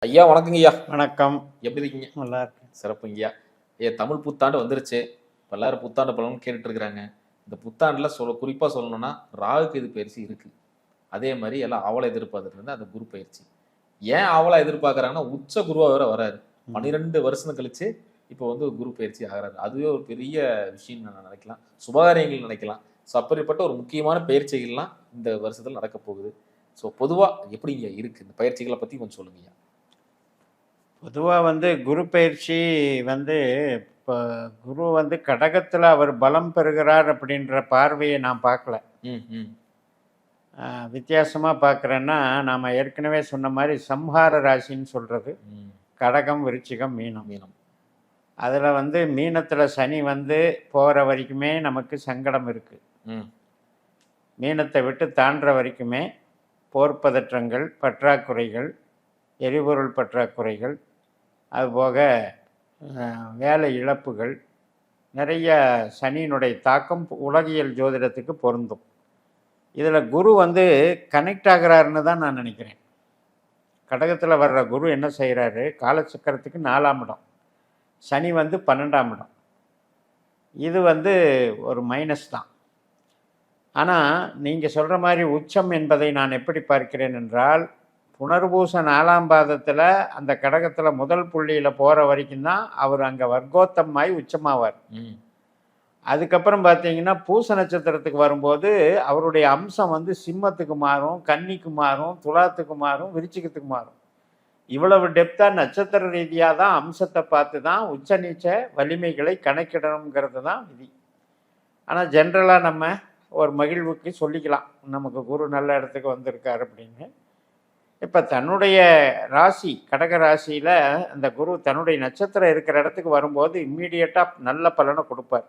ஐயா வணக்கங்க ஐயா. வணக்கம். எப்படி இருக்கீங்க? நல்லா இருக்கேன். சிறப்புங்கய்யா. தமிழ் புத்தாண்டு வந்துருச்சு. இப்ப எல்லாரும் புத்தாண்டு பலன் கேட்டுட்டு இருக்கிறாங்க. இந்த புத்தாண்டுல குறிப்பா சொல்லணும்னா, ராகு கேது பயிற்சி இருக்கு. அதே மாரி எல்லாம் ஆவலா எதிர்பார்த்துட்டு அந்த குரு பயிற்சி. ஏன் ஆவலா எதிர்பார்க்குறாங்கன்னா, உச்ச குருவா வேற வராரு. 12 வருஷம் கழிச்சு இப்போ குரு பயிற்சி ஆகுறாரு. அதுவே ஒரு பெரிய விஷயம் நான் நினைக்கலாம். சுபகாரியங்கள் நினைக்கலாம். அப்படிப்பட்ட ஒரு முக்கியமான பயிற்சிகள்லாம் இந்த வருஷத்துல நடக்க போகுது. பொதுவா எப்படிங்க இருக்கு? இந்த பயிற்சிகள பத்தி கொஞ்சம் சொல்லுங்கய்யா. பொதுவா குரு பயிற்சி இப்போ குரு கடகத்துல அவர் பலம் பெறுகிறார் அப்படின்ற பார்வையை நான் பார்க்கல. ம், ம். வித்தியாசமா பார்க்குறேன்னா, நாம ஏற்கனவே சொன்ன மாதிரி சம்ஹார ராசின்னு சொல்றது. கடகம், விருச்சிகம், மீனம். மீனம். அதுல மீனத்துல சனி போற வரைக்குமே நமக்கு சங்கடம் இருக்கு. மீனத்தை விட்டு தாண்டுற வரைக்குமே போர்ப்பதற்றங்கள், பற்றாக்குறைகள், எரிபொருள் பற்றாக்குறைகள், அதுபோக வேலை இழப்புகள், நிறைய சனியினுடைய தாக்கம் உலகியல் ஜோதிடத்துக்கு பொருந்தும். இதில் குரு கனெக்ட் ஆகிறாருன்னு தான் நான் நினைக்கிறேன். கடகத்தில் வர்ற குரு என்ன செய்கிறாரு, காலச்சக்கரத்துக்கு 4ஆம் இடம், சனி 12ஆம் இடம். இது ஒரு மைனஸ் தான். ஆனால் நீங்கள் சொல்கிற மாதிரி உச்சம் என்பதை நான் எப்படி பார்க்கிறேன் என்றால், புனர்பூச 4ஆம் பாதத்தில் அந்த கடகத்தில் முதல் புள்ளியில் போகிற வரைக்கும் தான் அவர் அங்கே வர்க்கோத்தமாய் உச்சமாவார். அதுக்கப்புறம் பார்த்தீங்கன்னா பூச நட்சத்திரத்துக்கு வரும்போது அவருடைய அம்சம் சிம்மத்துக்கு மாறும், கன்னிக்கு மாறும், துலாத்துக்கு மாறும், விருச்சிகத்துக்கு மாறும். இவ்வளவு டெப்த்தாக நட்சத்திர ரீதியாக தான் அம்சத்தை பார்த்து தான் உச்ச நீச்ச வலிமைகளை கணக்கிடணுங்கிறது தான் விதி. ஆனால் ஜென்ரலாக நம்ம ஒரு மகிழ்வுக்கு சொல்லிக்கலாம், நமக்கு குரு நல்ல இடத்துக்கு வந்திருக்கார் அப்படின்னு. இப்போ தன்னுடைய ராசி கடக ராசியில் அந்த குரு தன்னுடைய நட்சத்திரம் இருக்கிற இடத்துக்கு வரும்போது இம்மீடியட்டாக நல்ல பலனை கொடுப்பார்.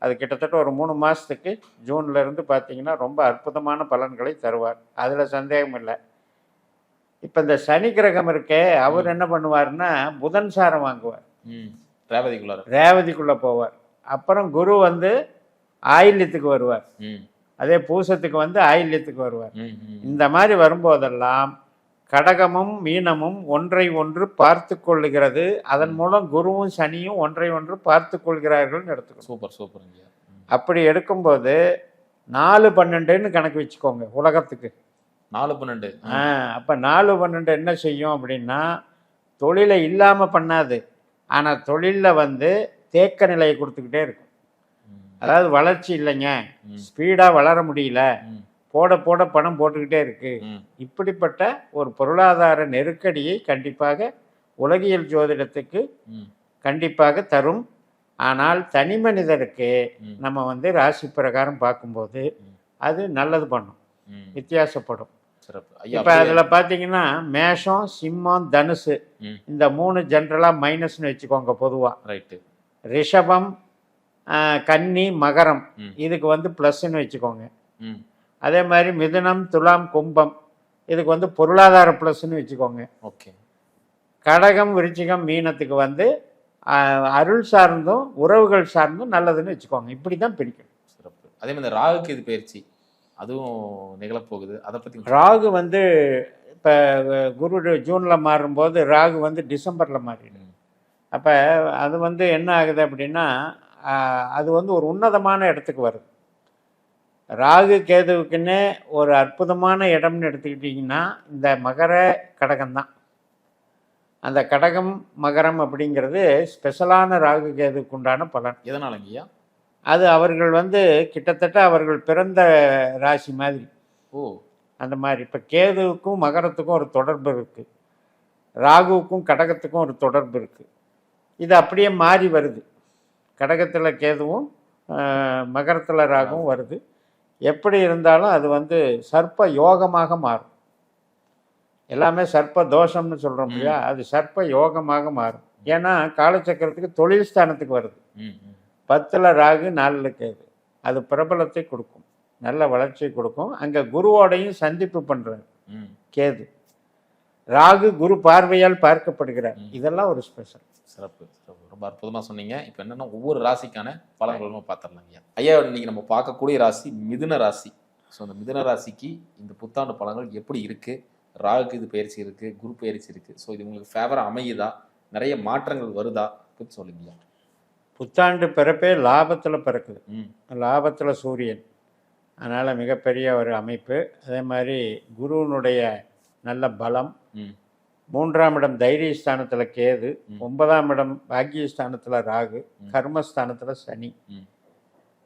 அது கிட்டத்தட்ட ஒரு 3 மாதத்துக்கு ஜூன்லேருந்து பார்த்தீங்கன்னா ரொம்ப அற்புதமான பலன்களை தருவார். அதில் சந்தேகம் இல்லை. இப்போ இந்த சனி கிரகம் இருக்கே, அவர் என்ன பண்ணுவார்னா புதன் சாரம் வாங்குவார், ரேவதிக்குள்ளே போவார். அப்புறம் குரு ஆயில்யத்துக்கு வருவார், அதே பூசத்துக்கு ஆயில்யத்துக்கு வருவார். இந்த மாதிரி வரும்போதெல்லாம் கடகமும் மீனமும் ஒன்றை ஒன்று பார்த்து கொள்ளுகிறது. அதன் மூலம் குருவும் சனியும் ஒன்றை ஒன்று பார்த்து கொள்கிறார்கள் எடுத்துக்கணும். Super super. அப்படி எடுக்கும்போது 4-12ன்னு கணக்கு வச்சுக்கோங்க உலகத்துக்கு. 4-12. அப்போ 4-12 என்ன செய்யும் அப்படின்னா, தொழிலை இல்லாமல் பண்ணாது, ஆனால் தொழிலில் தேக்க நிலையை கொடுத்துக்கிட்டே இருக்கும். அதாவது வளர்ச்சி இல்லைங்க, ஸ்பீடாக வளர முடியல, போட போட பணம் போட்டுக்கிட்டே இருக்கு. இப்படிப்பட்ட ஒரு பொருளாதார நெருக்கடியை கண்டிப்பாக உலகியல் ஜோதிடத்துக்கு கண்டிப்பாக தரும். ஆனால் தனி மனிதருக்கு நம்ம ராசி பிரகாரம் பார்க்கும்போது அது நல்லது பண்ணும், வித்தியாசப்படும். இப்போ அதில் பார்த்தீங்கன்னா மேஷம், சிம்மம், தனுசு இந்த 3 ஜென்ரலாக மைனஸ்னு வச்சுக்கோங்க பொதுவாக. ரைட்டு. ரிஷபம், கன்னி, மகரம் இதுக்கு ப்ளஸ்ன்னு வச்சுக்கோங்க. அதே மாதிரி மிதுனம், துலாம், கும்பம் இதுக்கு பொருளாதார ப்ளஸ்ன்னு வச்சுக்கோங்க. ஓகே. கடகம், விருச்சிகம், மீனத்துக்கு அருள் சார்ந்தும் உறவுகள் சார்ந்தும் நல்லதுன்னு வச்சுக்கோங்க. இப்படி தான் பிரிக்கணும். சிறப்பு. அதே மாதிரி ராகுக்கு இது பயிற்சி அதுவும் நிகழப்போகுது, அதை பற்றி. ராகு இப்போ குரு ஜூனில் மாறும்போது ராகு டிசம்பரில் மாறிடும். அப்போ அது என்ன ஆகுது அப்படின்னா, அது ஒரு உன்னதமான இடத்துக்கு வருது. ராகு கேதுவுக்குன்னே ஒரு அற்புதமான இடம்னு எடுத்துக்கிட்டிங்கன்னா இந்த மகர கடகம்தான். அந்த கடகம் மகரம் அப்படிங்கிறது ஸ்பெஷலான ராகு கேதுவுக்கு உண்டான பலன். எதனாலங்கய்யா? அது அவர்கள் கிட்டத்தட்ட அவர்கள் பிறந்த ராசி மாதிரி. அந்த மாதிரி இப்போ கேதுவுக்கும் மகரத்துக்கும் ஒரு தொடர்பு இருக்குது, ராகுவுக்கும் கடகத்துக்கும் ஒரு தொடர்பு இருக்குது. இது அப்படியே மாறி வருது. கடகத்தில் கேதுவும் மகரத்தில் ராகுவும் வருது. எப்படி இருந்தாலும் அது சர்ப்ப யோகமாக மாறும். எல்லாமே சர்ப்ப தோஷம்னு சொல்கிறோம் இல்லையா, அது சர்ப்ப யோகமாக மாறும். ஏன்னா காலச்சக்கரத்துக்கு தொழில் ஸ்தானத்துக்கு வருது. 10ல் ராகு, 4ல் கேது. அது பிரபலத்தை கொடுக்கும், நல்ல வளர்ச்சியை கொடுக்கும். அங்கே குருவோடையும் சந்திப்பு பண்ணுறாரு கேது. ராகு குரு பார்வையால் பார்க்கப்படுகிறார். இதெல்லாம் ஒரு ஸ்பெஷல். சிறப்பு சிறப்பு, ரொம்ப அற்புதமாக சொன்னீங்க. இப்போ என்னென்னா ஒவ்வொரு ராசிக்கான பலன்களும் பார்த்துடலாங்க ஐயா. இன்னைக்கு நம்ம பார்க்கக்கூடிய ராசி மிதுன ராசி. ஸோ அந்த மிதுன ராசிக்கு இந்த புத்தாண்டு பலன்கள் எப்படி இருக்குது, ராகுக்கு இது பயிற்சி இருக்கு, குரு பயிற்சி இருக்கு. ஸோ இது உங்களுக்கு ஃபேவரா அமையுதா? நிறைய மாற்றங்கள் வருதா? பத்தி சொல்லுங்க. புத்தாண்டு பிறப்பே லாபத்தில் பிறக்குது. ம். லாபத்தில் சூரியன். அதனால் மிகப்பெரிய ஒரு அமைப்பு. அதே மாதிரி குருவினுடைய நல்ல பலம். ம். 3ஆம் இடம் தைரியஸ்தானத்தில் கேது, ம். 9ஆம் இடம் பாக்கியஸ்தானத்தில் ராகு, ம். கர்மஸ்தானத்தில் சனி. ம்.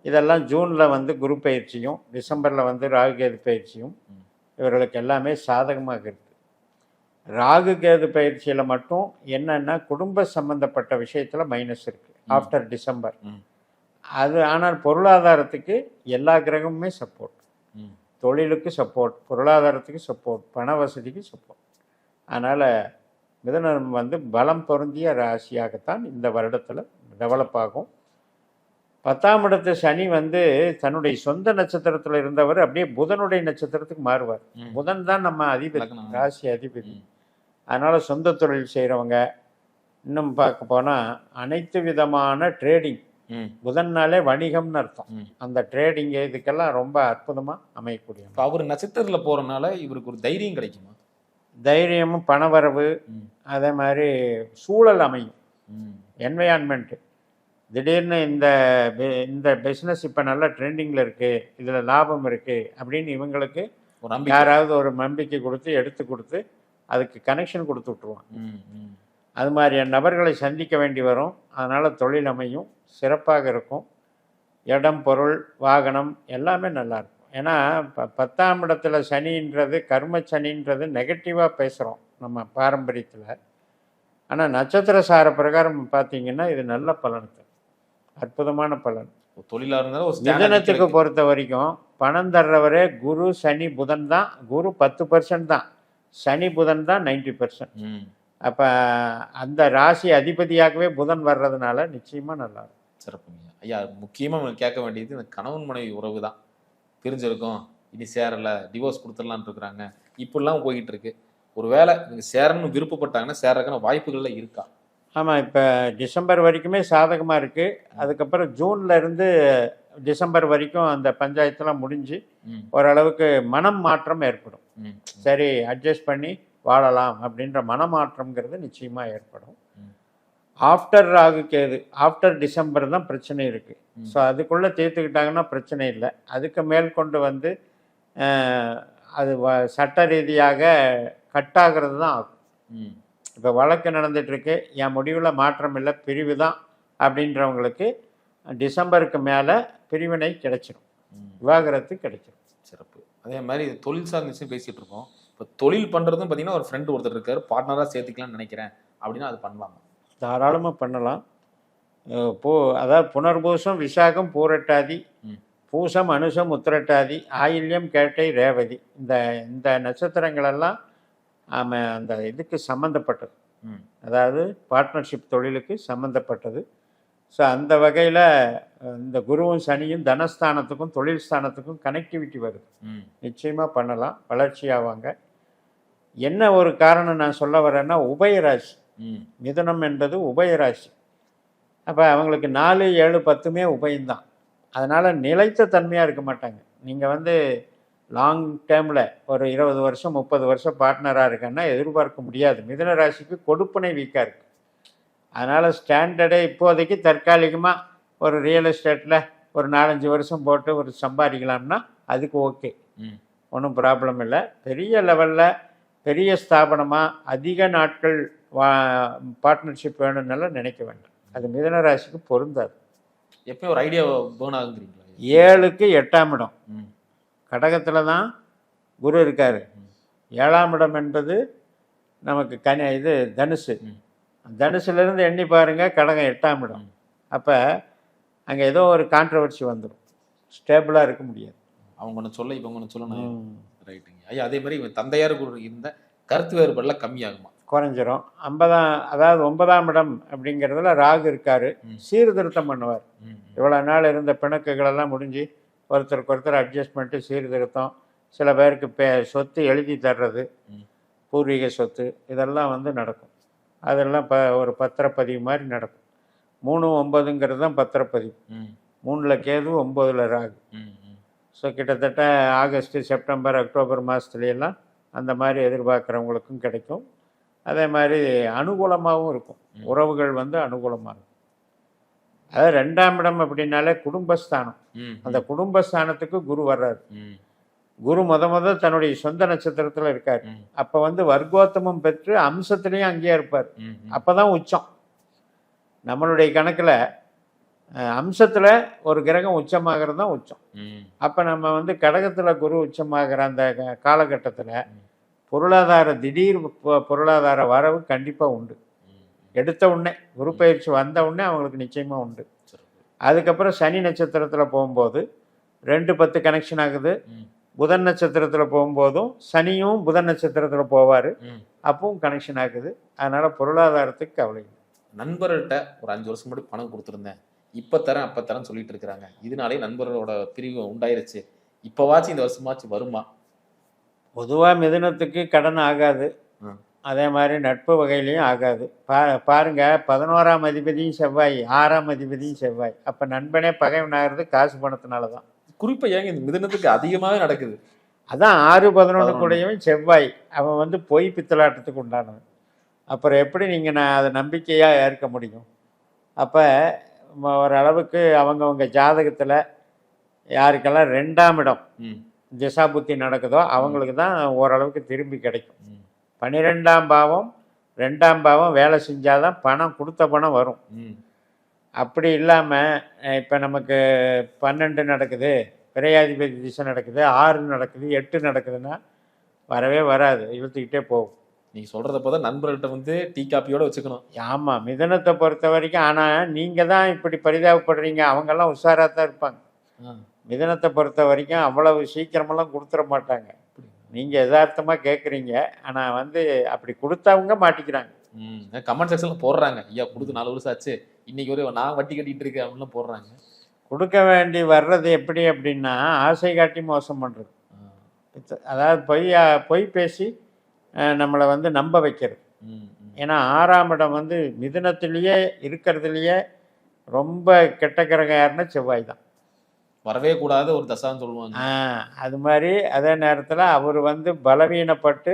இதெல்லாம் ஜூனில் வந்து குரு பயிற்சியும், டிசம்பரில் வந்து ராகு கேது பயிற்சியும் ம். இவர்களுக்கு எல்லாமே சாதகமாக இருக்குது. ராகு கேது பயிற்சியில் மட்டும் என்னன்னா குடும்ப சம்பந்தப்பட்ட விஷயத்தில் மைனஸ் இருக்குது ஆஃப்டர் டிசம்பர். ம். அது ஆனால் பொருளாதாரத்துக்கு எல்லா கிரகமுமே சப்போர்ட். ம். தொழிலுக்கு சப்போர்ட், பொருளாதாரத்துக்கு சப்போர்ட், பண வசதிக்கு சப்போர்ட். அதனால் மிதுனம் வந்து பலம் பொருந்திய ராசியாகத்தான் இந்த வருடத்தில் டெவலப் ஆகும். 10ஆம் இடத்து சனி வந்து தன்னுடைய சொந்த நட்சத்திரத்தில் இருந்தவர் அப்படியே புதனுடைய நட்சத்திரத்துக்கு மாறுவார். ம். புதன் தான் நம்ம அதிபதி, லக்னம். ராசி அதிபதி. ம். அதனால் சொந்த தொழில் செய்கிறவங்க, இன்னும் பார்க்க போனால் அனைத்து விதமான ட்ரேடிங், ம். புதன்னாலே வணிகம்னு அர்த்தம். ம். அந்த ட்ரேடிங்கு இதுக்கெல்லாம் ரொம்ப அற்புதமாக அமையக்கூடிய இப்ப அவரு நட்சத்திரத்துல போறனால இவருக்கு ஒரு தைரியம் கிடைக்குமா? தைரியமும் பணவரவு. ம். அதே மாதிரி சூழல் அமையும், ம். என்வையான்மெண்ட்டு. திடீர்னு இந்த பிஸ்னஸ் இப்போ நல்லா ட்ரெண்டிங்கில் இருக்குது, இதில் லாபம் இருக்குது அப்படின்னு இவங்களுக்கு ஒரு நம்பிக்கை. யாராவது ஒரு நம்பிக்கை கொடுத்து எடுத்து கொடுத்து அதுக்கு கனெக்ஷன் கொடுத்து விட்ருவாங்க. ம். ம். அது மாதிரியான நபர்களை சந்திக்க வேண்டி வரும். அதனால் தொழில் அமையும், சிறப்பாக இருக்கும். இடம், பொருள், வாகனம் எல்லாமே நல்லாயிருக்கும். ஏன்னா 10ஆம் இடத்துல சனின்றது, கர்ம சனின்றது நெகட்டிவாக பேசுகிறோம் நம்ம பாரம்பரியத்தில். ஆனால் நட்சத்திர சார பிரகாரம் பார்த்தீங்கன்னா இது நல்ல பலன் தரும், அற்புதமான பலன். ஒரு தொழிலா இருந்தாலும் ஒரு standard மிதனத்துக்கு வைக்க பொறுத்த வரைக்கும் பணம் தர்றவரே குரு சனி புதன் தான். குரு 10% தான், சனி புதன் தான் 90%. ம். அப்போ அந்த ராசி அதிபதியாகவே புதன் வர்றதுனால நிச்சயமாக நல்லாயிருக்கும். சிறப்புங்க ஐயா. முக்கியமா உங்களுக்கு கேட்க வேண்டியது இந்த கணவன் மனைவி உறவு தான். பிரிஞ்சிருக்கோம், இனி சேரல, டிவோர்ஸ் கொடுத்துடலான்னு இருக்கிறாங்க, இப்படிலாம் போய்கிட்டு இருக்கு. ஒருவேளை நீங்க சேரணும்னு விருப்பப்பட்டாங்கன்னா சேரக்கான வாய்ப்புகள்லாம் இருக்கா? ஆமாம், இப்போ டிசம்பர் வரைக்குமே சாதகமாக இருக்குது. அதுக்கப்புறம் ஜூன்ல இருந்து டிசம்பர் வரைக்கும் அந்த பஞ்சாயத்துலாம் முடிஞ்சு ம். ஓரளவுக்கு மனம் மாற்றம் ஏற்படும். ம். சரி, அட்ஜஸ்ட் பண்ணி வாழலாம் அப்படின்ற மனமாற்றம்ங்கிறது நிச்சயமாக ஏற்படும். ம். After Rahu Ketu, after December தான் பிரச்சனை இருக்குது. ம். ஸோ அதுக்குள்ளே தீர்த்துக்கிட்டாங்கன்னா பிரச்சனை இல்லை. அதுக்கு மேல் கொண்டு வந்து அது சட்ட ரீதியாக கட்டாகிறது தான் ஆகும். ம். இப்போ வழக்கு நடந்துகிட்ருக்கு, என் முடிவில் மாற்றம் இல்லை, பிரிவு தான் அப்படின்றவங்களுக்கு டிசம்பருக்கு மேலே பிரிவினை கிடைச்சிடும், ம். விவாகரத்து கிடைச்சிடும். சிறப்பு. அதே மாதிரி இது தொழில் சார்ந்த விஷயம் பேசிட்டு இருக்கோம். இப்போ தொழில் பண்றதும் பார்த்தீங்கன்னா ஒரு ஃப்ரெண்டு ஒருத்தர் இருக்காரு, பார்ட்னரா சேர்த்துக்கலாம்னு நினைக்கிறேன் அப்படின்னா அது பண்ணலாமா? தாராளமாக பண்ணலாம். அதாவது புனர்பூசம், விசாகம், பூரட்டாதி, ம். பூசம், அனுசம், உத்திரட்டாதி, ஆயில்யம், கேட்டை, ரேவதி, இந்த இந்த நட்சத்திரங்களெல்லாம் அந்த இதுக்கு சம்மந்தப்பட்டது. ம். அதாவது பார்ட்னர்ஷிப் தொழிலுக்கு சம்மந்தப்பட்டது. ஸோ அந்த வகையில் இந்த குருவும் சனியும் தனஸ்தானத்துக்கும் தொழில் ஸ்தானத்துக்கும் கனெக்டிவிட்டி வருது. ம். நிச்சயமாக பண்ணலாம், வளர்ச்சி ஆவாங்க. என்ன ஒரு காரணம் நான் சொல்ல வரேன்னா, உபயராசி. ம். மிதுனம் என்பது உபயராசி. அப்போ அவங்களுக்கு 4, 7, 10மே உபயம்தான். அதனால் நிலைத்த தன்மையாக இருக்க மாட்டாங்க. நீங்கள் வந்து லாங் டேர்மில் ஒரு 20 வருஷம் 30 வருஷம் பார்ட்னராக இருக்கேன்னா எதிர்பார்க்க முடியாது. மிதுன ராசிக்கு கொடுப்பனை வீக்காக இருக்குது. அதனால் ஸ்டாண்டர்டே இப்போதைக்கு தற்காலிகமாக ஒரு ரியல் எஸ்டேட்டில் ஒரு 4-5 வருஷம் போட்டு ஒரு சம்பாதிக்கலாம்னா அதுக்கு ஓகே, ம். ஒன்றும் ப்ராப்ளம் இல்லை. பெரிய லெவலில் பெரிய ஸ்தாபனமாக அதிக நாட்கள் பார்ட்னர்ஷிப் வேணும்னால நினைக்க வேண்டாம். அது மிதுன ராசிக்கு பொருந்தாது. எப்பயும் ஒரு ஐடியா பேர்ன் ஆகுங்கிறீங்களா? 7க்கு 8ஆம் இடம் ம். கடகத்தில் தான் குரு இருக்கார். 7ஆம் இடம் என்பது நமக்கு இது தனுசு. ம். தனுசுலேருந்து எண்ணி பாருங்கள், கடகம் 8ஆம் இடம். அப்போ அங்கே ஏதோ ஒரு கான்ட்ரவர்சி வந்துடும், ஸ்டேபிளாக இருக்க முடியாது. அவங்க ஒன்று சொல்ல இவங்க ஒன்று சொல்லணும். ம். ரைட்டுங்க ஐயா. அதே மாதிரி இவன் தந்தையார் குரு இருந்த கருத்து வேறுபாடுலாம் கம்மியாகுமா? குறைஞ்சிரும். 9ஆம் இடம் அப்படிங்கிறதுல ராகு இருக்கார், சீர்திருத்தம் பண்ணுவார். ம். இவ்வளோ நாள் இருந்த பிணக்குகளெல்லாம் முடிஞ்சு ஒருத்தருக்கு ஒருத்தர் அட்ஜஸ்ட்மெண்ட்டு, சீர்திருத்தம். சில பேருக்கு சொத்து எழுதி தர்றது, ம். பூர்வீக சொத்து, இதெல்லாம் வந்து நடக்கும். அதெல்லாம் ஒரு பத்திரப்பதிவு மாதிரி நடக்கும். 3, 9ங்கிறது தான் பத்திரப்பதிவு. ம். 3ல் கேது, 9ல் ராகு. ம். ம். ஸோ கிட்டத்தட்ட ஆகஸ்ட், செப்டம்பர், அக்டோபர் மாதத்துலையெல்லாம் அந்த மாதிரி எதிர்பார்க்குறவங்களுக்கும் கிடைக்கும். அதே மாதிரி அனுகூலமாகவும் இருக்கும். உறவுகள் வந்து அனுகூலமாக இருக்கும். அதாவது 2ஆம் இடம் அப்படின்னாலே குடும்பஸ்தானம். அந்த குடும்பஸ்தானத்துக்கு குரு வர்றாரு. குரு முத தன்னுடைய சொந்த நட்சத்திரத்தில் இருக்கார். அப்போ வந்து வர்க்கோத்தமம் பெற்று அம்சத்துலேயும் அங்கேயே இருப்பார். அப்போ தான் உச்சம். நம்மளுடைய கணக்கில் அம்சத்தில் ஒரு கிரகம் உச்சமாகிறது தான் உச்சம். அப்போ நம்ம வந்து கடகத்தில் குரு உச்சமாகிற அந்த காலகட்டத்தில் திடீர் பொருளாதார வரவு கண்டிப்பாக உண்டு. எடுத்த உடனே குரு பயிற்சி வந்த உடனே அவங்களுக்கு நிச்சயமாக உண்டு. அதுக்கப்புறம் சனி நட்சத்திரத்தில் போகும்போது 2-10 கனெக்ஷன் ஆகுது. புதன் நட்சத்திரத்தில் போகும்போதும் சனியும் புதன் நட்சத்திரத்தில் போவார். அப்பவும் கனெக்ஷன் ஆகுது. அதனால் பொருளாதாரத்துக்கு கவலை இல்லை. நண்பர்கிட்ட ஒரு 5 வருஷம் முன்னாடி பணம் கொடுத்துருந்தேன், இப்போ தரேன் அப்போ தரேன்னு சொல்லிட்டு இருக்கிறாங்க. இதனாலே நண்பர்களோட பிரிவு உண்டாயிருச்சு, இப்போவாச்சும் இந்த வருஷமாச்சும் வருமா? பொதுவாக மிதுனத்துக்கு கடன் ஆகாது. அதே மாதிரி நட்பு வகையிலையும் ஆகாது. பாருங்க 11ஆம் அதிபதியும் செவ்வாய், 6ஆம் அதிபதியும் செவ்வாய். அப்போ நண்பனே பகைவன் ஆகிறது காசு பணத்தினால தான். குறிப்பாக ஏங்க இந்த மிதுனத்துக்கு அதிகமாகவே நடக்குது? அதான் 6-11 கூடயும் செவ்வாய். அவன் வந்து பொய் பித்தலாட்டத்துக்கு உண்டானவன். அப்புறம் எப்படி நீங்கள் நான் அதை நம்பிக்கையாக ஏற்க முடியும்? அப்போ ஓரளவுக்கு அவங்கவுங்க ஜாதகத்தில் யாருக்கெல்லாம் 2ஆம் இடம் திசா புத்தி நடக்குதோ அவங்களுக்கு தான் ஓரளவுக்கு திரும்பி கிடைக்கும். 12ஆம் பாவம் 2ஆம் பாவம் வேலை செஞ்சால் தான் பணம், கொடுத்த பணம் வரும். அப்படி இல்லாமல் இப்போ நமக்கு 12 நடக்குது, விரையாதிபதி திசை நடக்குது, 6 நடக்குது, 8 நடக்குதுன்னா வரவே வராது, இழுத்துக்கிட்டே போகும். நீங்கள் சொல்கிறத பார்த்தா நண்பர்கிட்ட வந்து டீ காப்பியோடு வச்சுக்கணும். ஆமாம், மிதனத்தை பொறுத்த வரைக்கும். ஆனால் நீங்கள் தான் இப்படி பரிதாபப்படுறீங்க, அவங்கெல்லாம் உஷாராக தான் இருப்பாங்க. மிதனத்தை பொறுத்த வரைக்கும் அவ்வளவு சீக்கிரமெல்லாம் கொடுத்துட மாட்டாங்க. நீங்கள் யதார்த்தமாக கேட்குறீங்க, ஆனால் வந்து அப்படி கொடுத்தவங்க மாட்டிக்கிறாங்க. கமெண்ட் செக்ஷனில் போடுறாங்க, ஐயா கொடுத்து 4 வருஷம் ஆச்சு, இன்னைக்கு ஒரு நான் வட்டி கட்டிகிட்டு இருக்கேன் அப்படின்லாம் போடுறாங்க. கொடுக்க வேண்டி வர்றது எப்படி அப்படின்னா ஆசை காட்டி மோசம் பண்ணுறது. அதாவது பொய் பேசி நம்மளை வந்து நம்ப வைக்கிறது. ஏன்னா 6ஆம் இடம் வந்து மிதுனத்திலேயே இருக்கிறதுலையே ரொம்ப கெட்ட கிரகம் யாருன்னா செவ்வாய் தான். வரவே கூடாத ஒரு தசான்னு சொல்லுவாங்க. அது மாதிரி அதே நேரத்தில் அவர் வந்து பலவீனப்பட்டு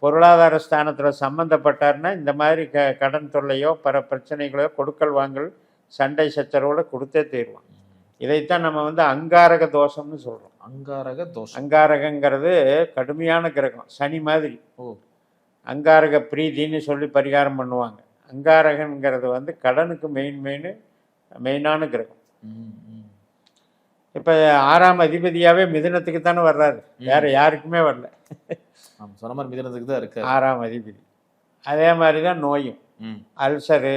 பொருளாதார ஸ்தானத்தில் சம்மந்தப்பட்டார்னா இந்த மாதிரி கடன் தொல்லையோ பிரச்சனைகளோ கொடுக்கல் வாங்கல் சண்டை சச்சரவோட கொடுத்தே தீருவான். இதைத்தான் நம்ம வந்து அங்காரக தோஷம்னு சொல்கிறோம். அங்காரக தோஷம். அங்காரகங்கிறது கடுமையான கிரகம், சனி மாதிரி. அங்காரக பிரீதின்னு சொல்லி பரிகாரம் பண்ணுவாங்க. அங்காரகங்கிறது வந்து கடனுக்கு மெயினான கிரகம். இப்போ 6ஆம் அதிபதியாகவே மிதுனத்துக்கு தானே வர்றாரு, வேற யாருக்குமே வரல. சொன்ன மாதிரி மிதுனத்துக்கு தான் இருக்கு 6ஆம் அதிபதி. அதே மாதிரி தான் நோயும், அல்சரு,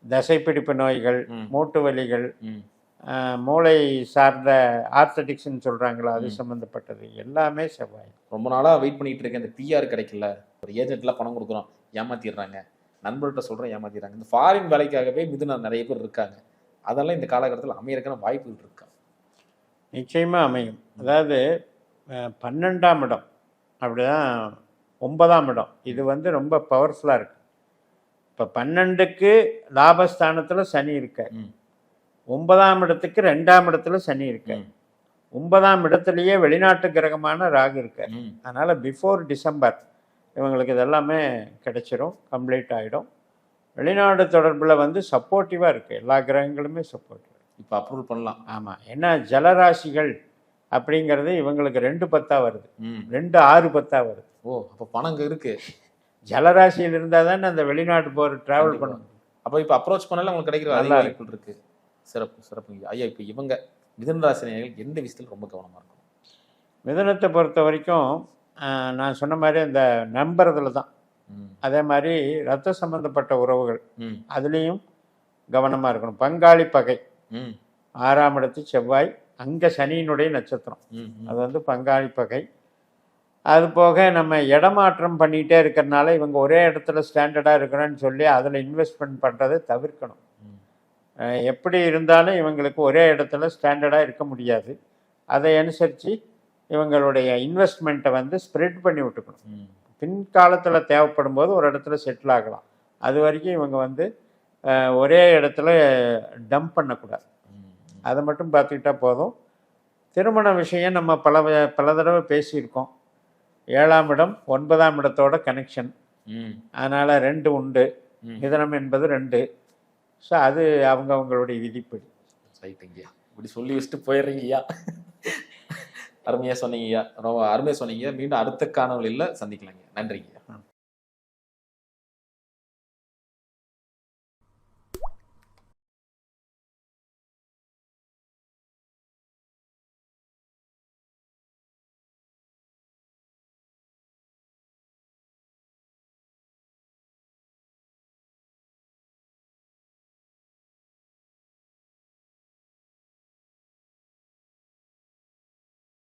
தசைப்பிடிப்பு நோய்கள், மூட்டு வலிகள், மூளை சார்ந்த ஆர்த்தடிக்ஸ்ன்னு சொல்கிறாங்களா, அது சம்மந்தப்பட்டது எல்லாமே செவ்வாய். ரொம்ப நாளாக வெயிட் பண்ணிகிட்டு இருக்கேன், இந்த பிஆர் கிடைக்கல, ஒரு ஏஜென்ட்லாம் பணம் கொடுக்குறோம் ஏமாற்றிடுறாங்க, நண்பர்கிட்ட சொல்கிறோம் ஏமாற்றிடுறாங்க. இந்த ஃபாரின் வேலைக்காகவே மிதுனம் நிறைய பேர் இருக்காங்க. அதெல்லாம் இந்த காலகட்டத்தில் அமையறதுக்கான வாய்ப்புகள் இருக்கா? நிச்சயமாக அமையும். அதாவது 12ஆம் இடம் அப்படிதான், 9ஆம் இடம் இது வந்து ரொம்ப பவர்ஃபுல்லாக இருக்குது. இப்போ 12க்கு லாபஸ்தானத்தில் சனி இருக்க, 9ஆம் இடத்துக்கு 2ஆம் இடத்துல சனி இருக்க, 9ஆம் இடத்துலையே வெளிநாட்டு கிரகமான ராகு இருக்க. அதனால் பிஃபோர் டிசம்பர் இவங்களுக்கு இதெல்லாமே கிடைச்சிரும், கம்ப்ளீட் ஆகிடும். வெளிநாடு தொடர்பில் வந்து சப்போர்ட்டிவாக இருக்குது, எல்லா கிரகங்களுமே சப்போர்ட்டிவ். இப்போ அப்ரூவல் பண்ணலாம். ஆமாம், ஏன்னா ஜலராசிகள் அப்படிங்கிறது இவங்களுக்கு 2-10 வருது, 2-6-10 வருது. அப்போ பணம் இங்கே இருக்குது. ஜலராசியில் இருந்தால் தானே அந்த வெளிநாட்டு போகிற ட்ராவல் பண்ணணும். அப்போ இப்போ அப்ரோச் பண்ணாலும் உங்களுக்கு கிடைக்கிற அதிக வாய்ப்புகள் இருக்குது. சிறப்பு ஐயா. இப்போ இவங்க மிதுன ராசினியர்கள் எந்த விஷயத்தில் ரொம்ப கவனமாக இருக்கும்? மிதுனத்தை பொறுத்த வரைக்கும் நான் சொன்ன மாதிரி அந்த நம்புறதுல தான். அதே மாதிரி ரத்த சம்பந்தப்பட்ட உறவுகள் அதுலேயும் கவனமாக இருக்கணும். பங்காளி பகை, 6ஆம் இடத்து செவ்வாய், அங்கே சனியினுடைய நட்சத்திரம், அது வந்து பங்காளி பகை. அது போக நம்ம இடமாற்றம் பண்ணிகிட்டே இருக்கிறனால இவங்க ஒரே இடத்துல ஸ்டாண்டர்டாக இருக்கணும்னு சொல்லி அதில் இன்வெஸ்ட்மெண்ட் பண்ணுறதை தவிர்க்கணும். எப்படி இருந்தாலும் இவங்களுக்கு ஒரே இடத்துல ஸ்டாண்டர்டாக இருக்க முடியாது. அதை அனுசரித்து இவங்களுடைய இன்வெஸ்ட்மெண்ட்டை வந்து ஸ்ப்ரெட் பண்ணி விட்டுக்கணும். பின்காலத்தில் தேவைப்படும் போது ஒரு இடத்துல செட்டில் ஆகலாம். அது வரைக்கும் இவங்க வந்து ஒரே இடத்துல டம்ப் பண்ணக்கூடாது. அதை மட்டும் பார்த்துக்கிட்டா போதும். திருமண விஷயம் நம்ம பல தடவை பேசியிருக்கோம். 7ஆம் இடம் 9ஆம் இடத்தோட கனெக்ஷன், ம் அதனால் 2 உண்டு. ம் மிதனம் என்பது 2. ஸோ அது அவங்களுடைய விதிப்படி. ரைட்டுங்கய்யா. இப்படி சொல்லி வச்சுட்டு போயிடுறீங்கய்யா. அருமையா சொன்னீங்கய்யா. ரொம்ப அருமையா சொன்னீங்க. மீண்டும் அடுத்த காணொளியில் சந்திக்கலாங்க. நன்றிங்கய்யா.